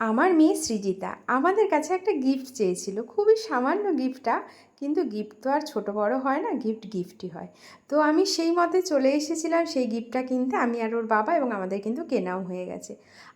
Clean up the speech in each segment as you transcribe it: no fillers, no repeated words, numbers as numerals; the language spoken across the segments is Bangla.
আমার মেয়ে সৃজিতা আমাদের কাছে একটা গিফট চেয়েছিল, খুবই সামান্য গিফটটা, কিন্তু গিফট তো আর ছোটো বড় হয় না, গিফট গিফটই হয়। তো আমি সেই মতে চলে এসেছিলাম সেই গিফটটা কিনতে। আমি আর ওর বাবা, এবং আমাদের কিন্তু কেনাও হয়ে গেছে।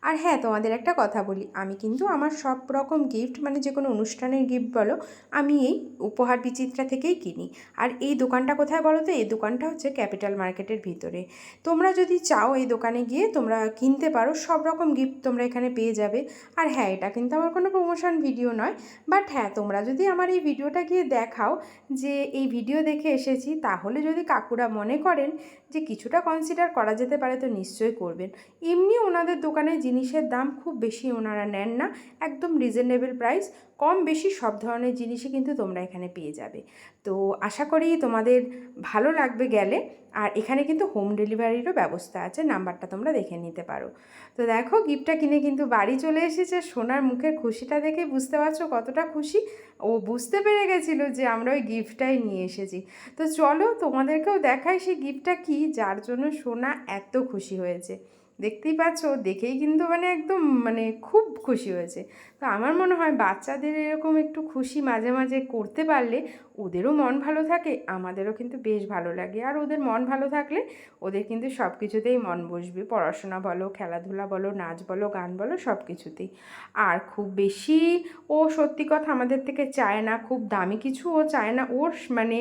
আর হ্যাঁ, তোমাদের একটা কথা বলি, আমি কিন্তু আমার সব রকম গিফট, মানে যে কোনো অনুষ্ঠানের গিফট বলো, আমি এই উপহার বিচিত্রা থেকেই কিনি। আর এই দোকানটা কোথায় বলো তো? এই দোকানটা হচ্ছে ক্যাপিটাল মার্কেটের ভিতরে। তোমরা যদি চাও এই দোকানে গিয়ে তোমরা কিনতে পারো, সব রকম গিফট তোমরা এখানে পেয়ে যাবে। আর হ্যাঁ, এটা কিন্তু আমার কোনো প্রমোশন ভিডিও নয়, বাট হ্যাঁ, তোমরা যদি আমার এই ভিডিওটা গিয়ে দেখাও যে এই ভিডিও দেখে এসেছি, তাহলে যদি কাকুরা মনে করেন যে কিছুটা কনসিডার করা যেতে পারে, তো নিশ্চয়ই করবেন। এমনি ওনাদের দোকানে জিনিসের দাম খুব বেশি ওনারা নেন না, একদম রিজনেবল প্রাইস, কম বেশি সব ধরনের জিনিসই কিন্তু তোমরা এখানে পেয়ে যাবে। তো আশা করি তোমাদের ভালো লাগবে গেলে। আর এখানে কিন্তু হোম ডেলিভারিরও ব্যবস্থা আছে, নাম্বারটা তোমরা দেখে নিতে পারো। তো দেখো, গিফটটা কিনে কিন্তু বাড়ি চলে এসেছে। সোনার মুখের খুশিটা দেখে বুঝতে পারছো কতটা খুশি। ও বুঝতে পেরে গেছিলো যে আমরা ওই গিফটটাই নিয়ে এসেছি। তো চলো তোমাদেরকেও দেখাই সেই গিফটটা কী, যার জন্য সোনা এত খুশি হয়েছে। দেখতেই পাচ্ছ, দেখেই কিন্তু মানে একদম মানে খুব খুশি হয়েছে। তো আমার মনে হয় বাচ্চাদের এরকম একটু খুশি মাঝে মাঝে করতে পারলে ওদেরও মন ভালো থাকে, আমাদেরও কিন্তু বেশ ভালো লাগে। আর ওদের মন ভালো থাকলে ওদের কিন্তু সব কিছুতেই মন বসবে, পড়াশোনা বলো, খেলাধুলা বলো, নাচ বলো, গান বলো, সব কিছুতেই। আর খুব বেশি ও সত্যি কথা আমাদের থেকে চায় না, খুব দামি কিছু ও চায় না। ওর মানে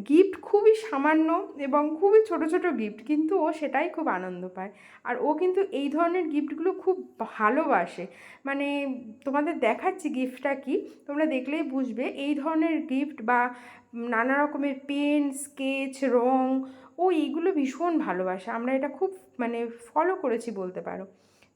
গিফট খুবই সামান্য এবং খুবই ছোট ছোট গিফট, কিন্তু ও সেটাই খুব আনন্দ পায়। আর ও কিন্তু এই ধরনের গিফটগুলো খুব ভালোবাসে। মানে তোমাদের দেখাচ্ছি গিফটটা কি, তোমরা দেখলেই বুঝবে। এই ধরনের গিফট বা নানা রকমের পেন, স্কেচ, রং, ও এইগুলো ভীষণ ভালোবাসে। আমরা এটা খুব মানে ফলো করেছি বলতে পারো।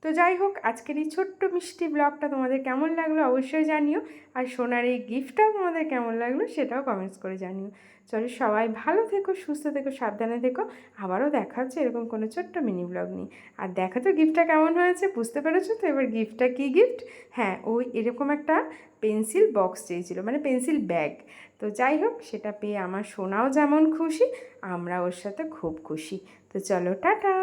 তো যাই হোক, আজকের এই ছোট্ট মিষ্টি ব্লগটা তোমাদের কেমন লাগলো অবশ্যই জানিও। আর সোনার এই গিফটটাও তোমাদের কেমন লাগলো সেটাও কমেন্টস করে জানিও। চলো, সবাই ভালো থেকো, সুস্থ থেকো, সাবধানে থেকো। আবারও দেখা হচ্ছে এরকম কোনো ছোট্ট মিনি ব্লগ নিয়ে। আর দেখো তো গিফটটা কেমন হয়েছে, বুঝতে পেরেছো তো এবার গিফটটা কী গিফট? হ্যাঁ, ওই এরকম একটা পেন্সিল বক্স চেয়েছিল, মানে পেন্সিল ব্যাগ। তো যাই হোক, সেটা পেয়ে আমার সোনাও যেমন খুশি, আমরা ওর সাথে খুব খুশি। তো চলো, টাটা।